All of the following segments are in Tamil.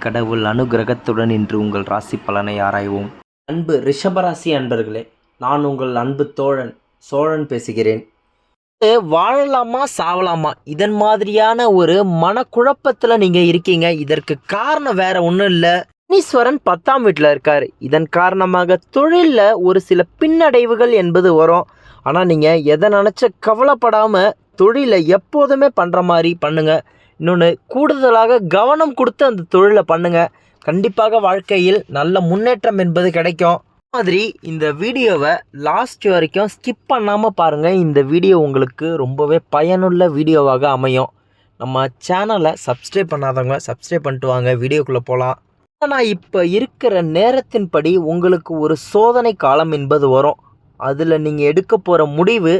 கடவுள் அனுகிரகத்துடன் இன்று உங்கள் ராசி பலனை ஆராய்வோம். அன்பு ரிஷபராசி அன்பர்களே, நான் உங்கள் அன்பு தோழன் சோழன் பேசுகிறேன். வாழலாமா சாவலாமா இதன் மாதிரியான ஒரு மனக்குழப்பத்தில் நீங்கள் இருக்கீங்க. இதற்கு காரணம் வேற ஒன்றும் இல்லை, சனீஸ்வரன் 10ஆம் வீட்டில் இருக்கார். இதன் காரணமாக தொழிலில் ஒரு சில பின்னடைவுகள் என்பது வரும். ஆனால் நீங்கள் எதை நினச்ச கவலைப்படாமல் தொழிலை எப்போதுமே பண்ணுற மாதிரி பண்ணுங்கள். இன்னொன்று, கூடுதலாக கவனம் கொடுத்து அந்த தொழிலை பண்ணுங்கள். கண்டிப்பாக வாழ்க்கையில் நல்ல முன்னேற்றம் என்பது கிடைக்கும். மாதிரி இந்த வீடியோவை லாஸ்ட் வரைக்கும் ஸ்கிப் பண்ணாமல் பாருங்கள். இந்த வீடியோ உங்களுக்கு ரொம்பவே பயனுள்ள வீடியோவாக அமையும். நம்ம சேனலை சப்ஸ்கிரைப் பண்ணாதவங்க சப்ஸ்கிரைப் பண்ணிட்டு வாங்க. வீடியோக்குள்ளே போகலாம். ஆனால் இப்போ இருக்கிற நேரத்தின்படி உங்களுக்கு ஒரு சோதனை காலம் என்பது வரும். அதில் நீங்கள் எடுக்க போகிற முடிவு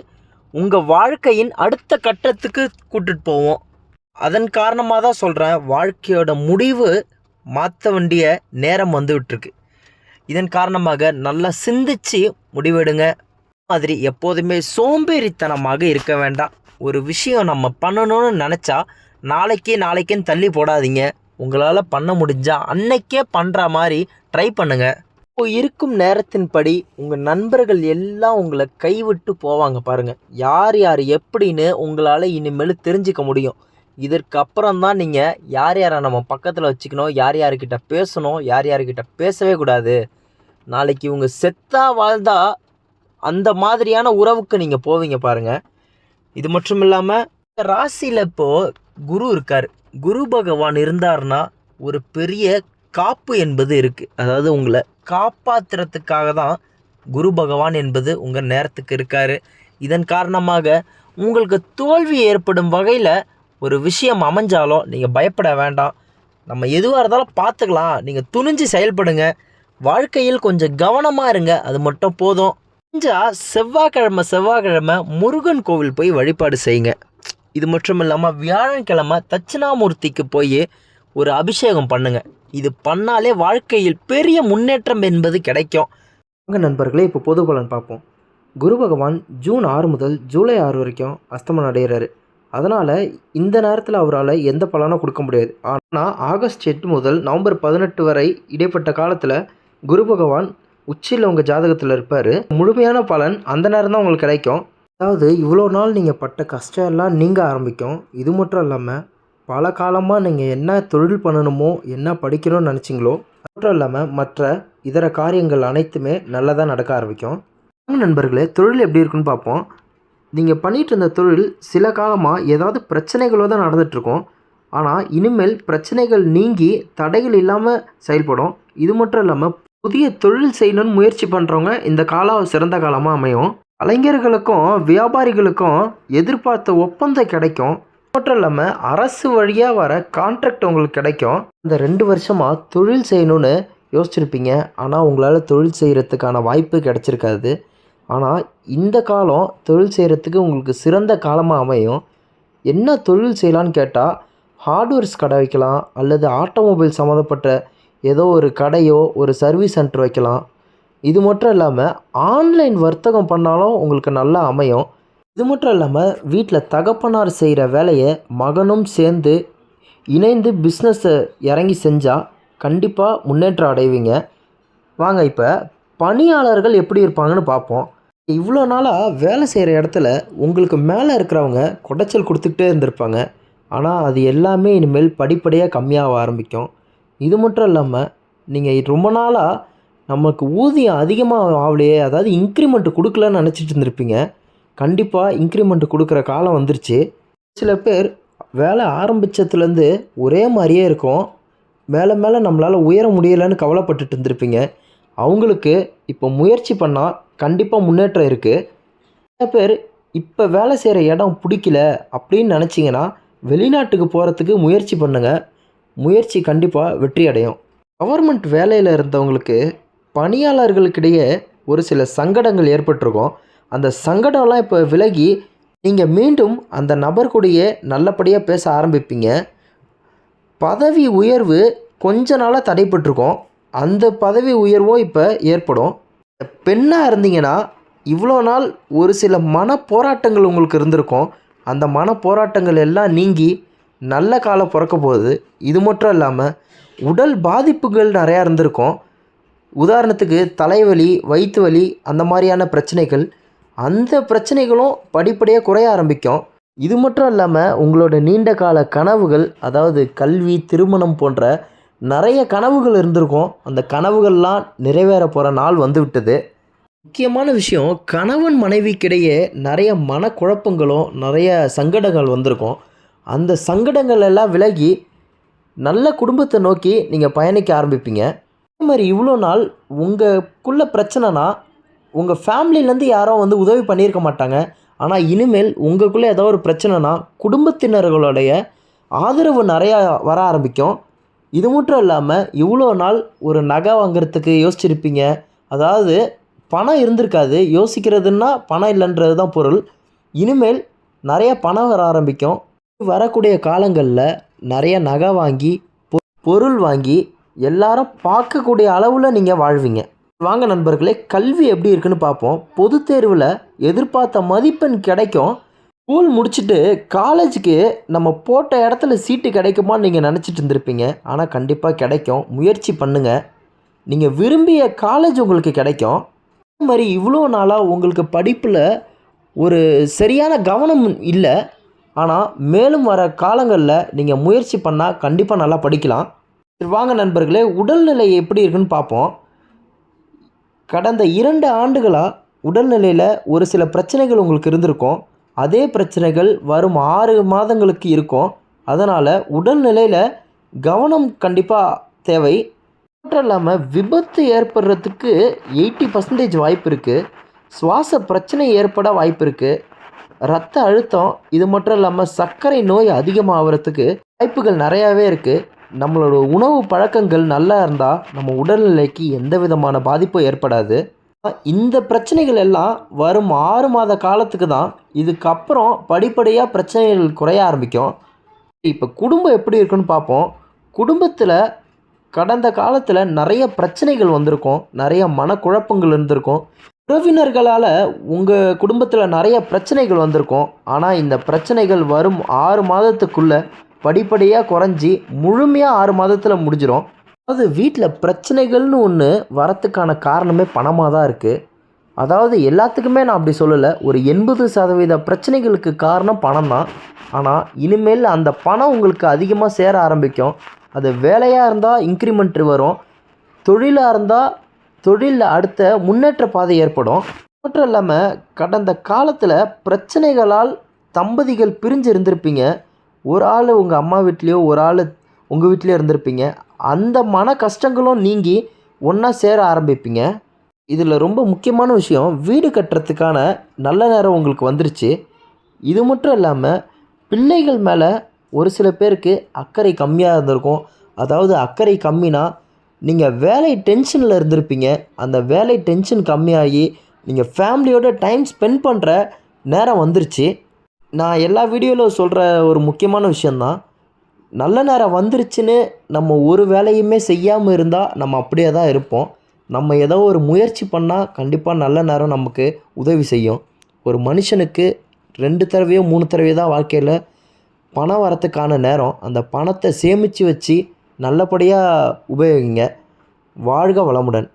உங்கள் வாழ்க்கையின் அடுத்த கட்டத்துக்கு கூட்டிகிட்டு போவோம். அதன் காரணமாக தான் சொல்கிறேன், வாழ்க்கையோட முடிவு மாற்ற வேண்டிய நேரம் வந்துவிட்டுருக்கு. இதன் காரணமாக நல்லா சிந்திச்சு முடிவெடுங்க. மாதிரி எப்போதுமே சோம்பேறித்தனமாக இருக்க வேண்டாம். ஒரு விஷயம் நம்ம பண்ணணும்னு நினச்சா நாளைக்குன்னு தள்ளி போடாதீங்க. உங்களால் பண்ண முடிஞ்சால் அன்னைக்கே பண்ணுற மாதிரி ட்ரை பண்ணுங்கள். இப்போ இருக்கும் நேரத்தின்படி உங்கள் நண்பர்கள் எல்லாம் உங்களை கைவிட்டு போவாங்க பாருங்கள். யார் எப்படின்னு உங்களால் இனிமேல் தெரிஞ்சிக்க முடியும். இதற்கு அப்புறம் தான் நீங்கள் யாரை நம்ம பக்கத்தில் வச்சுக்கணும், யார்கிட்ட பேசணும், யார்கிட்ட பேசவே கூடாது. நாளைக்கு இவங்க செத்தா வாழ்ந்தா அந்த மாதிரியான உறவுக்கு நீங்கள் போவீங்க பாருங்கள். இது மட்டும் இல்லாமல் ராசியில் இப்போது குரு இருக்கார். குரு பகவான் இருந்தார்னா ஒரு பெரிய காப்பு என்பது இருக்குது. அதாவது உங்களை காப்பாற்றுறதுக்காக தான் குரு பகவான் என்பது உங்கள் நேரத்துக்கு இருக்கார். இதன் காரணமாக உங்களுக்கு தோல்வி ஏற்படும் வகையில் ஒரு விஷயம் அமைஞ்சாலும் நீங்கள் பயப்பட வேண்டாம். நம்ம எதுவாக இருந்தாலும் பார்த்துக்கலாம். நீங்கள் துணிஞ்சு செயல்படுங்க. வாழ்க்கையில் கொஞ்சம் கவனமாக இருங்க, அது மட்டும் போதும். கொஞ்சம் செவ்வாய்க்கிழமை முருகன் கோவில் போய் வழிபாடு செய்யுங்க. இது மட்டும் இல்லாமல் வியாழக்கிழமை தட்சிணாமூர்த்திக்கு போய் ஒரு அபிஷேகம் பண்ணுங்கள். இது பண்ணாலே வாழ்க்கையில் பெரிய முன்னேற்றம் என்பது கிடைக்கும். நண்பர்களே, இப்போ பொது பலன் பார்ப்போம். குரு பகவான் ஜூன் 6 முதல் ஜூலை 6 வரைக்கும் அஸ்தமனம் அடைகிறாரு. அதனால் இந்த நேரத்தில் அவரால் எந்த பலனும் கொடுக்க முடியாது. ஆனால் ஆகஸ்ட் 8 முதல் நவம்பர் 18 வரை இடைப்பட்ட காலத்தில் குரு பகவான் உச்சியில் உங்கள் ஜாதகத்தில் இருப்பார். முழுமையான பலன் அந்த நேரம் தான் உங்களுக்கு கிடைக்கும். அதாவது இவ்வளோ நாள் நீங்கள் பட்ட கஷ்டம் எல்லாம் நீங்கள் ஆரம்பிக்கும். இது மட்டும் இல்லாமல் பல காலமாக நீங்கள் என்ன தொழில் பண்ணணுமோ, என்ன படிக்கணும்னு நினச்சிங்களோ, அது மட்டும் இல்லாமல் மற்ற இதர காரியங்கள் அனைத்துமே நல்லதாக நடக்க ஆரம்பிக்கும். நண்பர்களே, தொழில் எப்படி இருக்குன்னு பார்ப்போம். நீங்கள் பண்ணிகிட்டு இருந்த தொழில் சில காலமாக ஏதாவது பிரச்சனைகளோ தான் நடந்துகிட்ருக்கோம். ஆனால் இனிமேல் பிரச்சனைகள் நீங்கி தடைகள் இல்லாமல் செயல்படும். இது மட்டும் இல்லாமல் புதிய தொழில் செய்யணும்னு முயற்சி பண்ணுறவங்க இந்த காலம் சிறந்த காலமாக அமையும். கலைஞர்களுக்கும் வியாபாரிகளுக்கும் எதிர்பார்த்த ஒப்பந்தம் கிடைக்கும். மட்டும் இல்லாமல் அரசு வழியாக வர கான்ட்ராக்ட் உங்களுக்கு கிடைக்கும். இந்த 2 வருஷமாக தொழில் செய்யணும்னு யோசிச்சுருப்பீங்க. ஆனால் உங்களால் தொழில் செய்கிறதுக்கான வாய்ப்பு கிடச்சிருக்காது. ஆனால் இந்த காலம் தொழில் செய்கிறதுக்கு உங்களுக்கு சிறந்த காலமாக அமையும். என்ன தொழில் செய்யலான்னு கேட்டால் ஹார்ட்வேர்ஸ் கடை வைக்கலாம், அல்லது ஆட்டோமொபைல் சம்மந்தப்பட்ட ஏதோ ஒரு கடையோ ஒரு சர்வீஸ் சென்டர் வைக்கலாம். இது மட்டும் இல்லாமல் ஆன்லைன் வர்த்தகம் பண்ணாலும் உங்களுக்கு நல்லா அமையும். இது மட்டும் இல்லாமல் வீட்டில் தகப்பனார் செய்கிற வேலையை மகனும் சேர்ந்து இணைந்து பிஸ்னஸை இறங்கி செஞ்சால் கண்டிப்பாக முன்னேற்றம் அடைவீங்க. வாங்க இப்போ பணியாளர்கள் எப்படி இருப்பாங்கன்னு பார்ப்போம். இவ்வளோ நாளாக வேலை செய்கிற இடத்துல உங்களுக்கு மேலே இருக்கிறவங்க குடைச்சல் கொடுத்துக்கிட்டே இருந்திருப்பாங்க. ஆனால் அது எல்லாமே இனிமேல் படிப்படியாக கம்மியாக ஆரம்பிக்கும். இது மட்டும் இல்லாமல் நீங்கள் ரொம்ப நாளாக நமக்கு ஊதியம் அதிகமாக ஆகலையே, அதாவது இன்க்ரிமெண்ட் கொடுக்கலன்னு நினச்சிட்டு இருந்திருப்பீங்க. கண்டிப்பாக இன்க்ரிமெண்ட் கொடுக்குற காலம் வந்துருச்சு. சில பேர் வேலை ஆரம்பித்ததுலேருந்து ஒரே மாதிரியே இருக்கும். மேலே நம்மளால் உயர முடியலைன்னு கவலைப்பட்டுட்டு இருந்திருப்பீங்க. அவங்களுக்கு இப்போ முயற்சி பண்ணால் கண்டிப்பாக முன்னேற்றம் இருக்குது. சில பேர் இப்போ வேலை செய்கிற இடம் பிடிக்கல அப்படின்னு நினச்சிங்கன்னா வெளிநாட்டுக்கு போகிறதுக்கு முயற்சி பண்ணுங்கள். முயற்சி கண்டிப்பாக வெற்றி அடையும். கவர்மெண்ட் வேலையில் இருந்தவங்களுக்கு பணியாளர்களுக்கிடையே ஒரு சில சங்கடங்கள் ஏற்பட்டிருக்கும். அந்த சங்கடம்லாம் இப்போ விலகி நீங்கள் மீண்டும் அந்த நபர் கூடயே நல்லபடியாக பேச ஆரம்பிப்பீங்க. பதவி உயர்வு கொஞ்ச நாளாக தடைப்பட்டிருக்கும். அந்த பதவி உயர்வும் இப்போ ஏற்படும். பெண்ணாக இருந்தீங்கன்னா இவ்வளோ நாள் ஒரு சில மன போராட்டங்கள் உங்களுக்கு இருந்திருக்கும். அந்த மன போராட்டங்கள் எல்லாம் நீங்கி நல்ல காலம் பிறக்க போகுது. இது மட்டும் இல்லாமல் உடல் பாதிப்புகள் நிறையா இருந்திருக்கும். உதாரணத்துக்கு தலைவலி, வயிற்று வலி அந்த மாதிரியான பிரச்சனைகள், அந்த பிரச்சனைகளும் படிப்படியாக குறைய ஆரம்பிக்கும். இது மட்டும் இல்லாமல் உங்களோட நீண்ட கால கனவுகள், அதாவது கல்வி, திருமணம் போன்ற நிறைய கனவுகள் இருந்திருக்கும். அந்த கனவுகள்லாம் நிறைவேற போகிற நாள் வந்து விட்டது. முக்கியமான விஷயம், கணவன் மனைவிக்கிடையே நிறைய மனக்குழப்பங்களும் நிறைய சங்கடங்கள் வந்திருக்கும். அந்த சங்கடங்கள் எல்லாம் விலகி நல்ல குடும்பத்தை நோக்கி நீங்கள் பயணிக்க ஆரம்பிப்பீங்க. அதே மாதிரி இவ்வளோ நாள் உங்களுக்குள்ள பிரச்சனைனா உங்கள் ஃபேமிலியிலேருந்து யாரும் வந்து உதவி பண்ணியிருக்க மாட்டாங்க. ஆனால் இனிமேல் உங்களுக்குள்ளே ஏதோ ஒரு பிரச்சனைனா குடும்பத்தினர்களுடைய ஆதரவு நிறையா வர ஆரம்பிக்கும். இது மட்டும் இல்லாமல் இவ்வளோ நாள் ஒரு நகை வாங்குறதுக்கு யோசிச்சிருப்பீங்க. அதாவது பணம் இருந்திருக்காது. யோசிக்கிறதுன்னா பணம் இல்லைன்றது தான் பொருள். இனிமேல் நிறைய பணம் வர ஆரம்பிக்கும். வரக்கூடிய காலங்களில் நிறைய நகை வாங்கி பொருள் வாங்கி எல்லாரும் பார்க்கக்கூடிய அளவில் நீங்கள் வாழ்வீங்க. வாங்க நண்பர்களே, கல்வி எப்படி இருக்குன்னு பார்ப்போம். பொது தேர்வில் எதிர்பார்த்த மதிப்பெண் கிடைக்கும். ஸ்கூல் முடிச்சுட்டு காலேஜுக்கு நம்ம போட்ட இடத்துல சீட்டு கிடைக்குமான்னு நீங்கள் நினச்சிட்டு இருந்திருப்பீங்க. ஆனால் கண்டிப்பாக கிடைக்கும். முயற்சி பண்ணுங்கள். நீங்கள் விரும்பிய காலேஜ் உங்களுக்கு கிடைக்கும். அதே மாதிரி இவ்வளோ நாளாக உங்களுக்கு படிப்பில் ஒரு சரியான கவனம் இல்லை. ஆனால் மேலும் வர காலங்களில் நீங்கள் முயற்சி பண்ணால் கண்டிப்பாக நல்லா படிக்கலாம். வாங்க நண்பர்களே, உடல்நிலை எப்படி இருக்குன்னு பார்ப்போம். கடந்த 2 ஆண்டுகளாக உடல்நிலையில் ஒரு சில பிரச்சனைகள் உங்களுக்கு இருந்திருக்கும். அதே பிரச்சனைகள் வரும் 6 மாதங்களுக்கு இருக்கும். அதனால் உடல்நிலையில் கவனம் கண்டிப்பாக தேவை. மட்டும் இல்லாமல் விபத்து ஏற்படுறதுக்கு 80% வாய்ப்பு இருக்குது. சுவாச பிரச்சனை ஏற்பட வாய்ப்பு இருக்குது. இரத்த அழுத்தம், இது மட்டும் இல்லாமல் சர்க்கரை நோய் அதிகமாகிறதுக்கு வாய்ப்புகள் நிறையாவே இருக்குது. நம்மளோட உணவு பழக்கங்கள் நல்லா இருந்தால் நம்ம உடல்நிலைக்கு எந்த விதமான பாதிப்பும் ஏற்படாது. இந்த பிரச்சனைகள் எல்லாம் வரும் 6 மாத காலத்துக்கு தான். இதுக்கப்புறம் படிப்படியாக பிரச்சனைகள் குறைய ஆரம்பிக்கும். இப்போ குடும்பம் எப்படி இருக்குன்னு பார்ப்போம். குடும்பத்தில் கடந்த காலத்தில் நிறைய பிரச்சனைகள் வந்திருக்கும். நிறைய மனக்குழப்பங்கள் இருந்திருக்கும். உறவினர்களால் உங்கள் குடும்பத்தில் நிறைய பிரச்சனைகள் வந்திருக்கும். ஆனால் இந்த பிரச்சனைகள் வரும் 6 மாதத்துக்குள்ளே படிப்படியாக குறைஞ்சி முழுமையாக 6 மாதத்தில் முடிஞ்சிடும். அதாவது வீட்டில் பிரச்சனைகள்னு ஒன்று வரத்துக்கான காரணமே பணமாக தான் இருக்குது. அதாவது எல்லாத்துக்குமே நான் அப்படி சொல்லலை. ஒரு 80% பிரச்சனைகளுக்கு காரணம் பணம் தான். ஆனால் இனிமேல் அந்த பணம் உங்களுக்கு அதிகமாக சேர ஆரம்பிக்கும். அது வேலையாக இருந்தால் இன்க்ரிமெண்ட் வரும். தொழிலாக இருந்தால் தொழிலில் அடுத்த முன்னேற்ற பாதை ஏற்படும். மட்டும் இல்லாமல் கடந்த காலத்தில் பிரச்சனைகளால் தம்பதிகள் பிரிஞ்சு இருந்திருப்பீங்க. ஒரு ஆள் உங்கள் அம்மா வீட்லேயோ ஒரு ஆள் உங்கள் வீட்லேயோ இருந்திருப்பீங்க. அந்த மன கஷ்டங்களும் நீங்கி ஒன்றா சேர ஆரம்பிப்பீங்க. இதில் ரொம்ப முக்கியமான விஷயம், வீடு கட்டுறதுக்கான நல்ல நேரம் உங்களுக்கு வந்துருச்சு. இது மட்டும் இல்லாமல் பிள்ளைகள் மேலே ஒரு சில பேருக்கு அக்கறை கம்மியாக இருந்திருக்கும். அதாவது அக்கறை கம்மினா நீங்கள் வேலை டென்ஷனில் இருந்திருப்பீங்க. அந்த வேலை டென்ஷன் கம்மியாகி நீங்கள் ஃபேமிலியோட டைம் ஸ்பெண்ட் பண்ணுற நேரம் வந்துருச்சு. நான் எல்லா வீடியோவில் சொல்கிற ஒரு முக்கியமான விஷயந்தான், நல்ல நேரம் வந்துருச்சுன்னு நம்ம ஒரு வேலையுமே செய்யாமல் இருந்தால் நம்ம அப்படியே தான் இருப்போம். நம்ம ஏதோ ஒரு முயற்சி பண்ணால் கண்டிப்பாக நல்ல நேரம் நமக்கு உதவி செய்யும். ஒரு மனுஷனுக்கு 2 தடவையோ 3 தடவையோ தான் வாழ்க்கையில் பணம் வரத்துக்கான நேரம். அந்த பணத்தை சேமித்து வச்சு நல்லபடியாக உபயோகிங்க. வாழ்க வளமுடன்.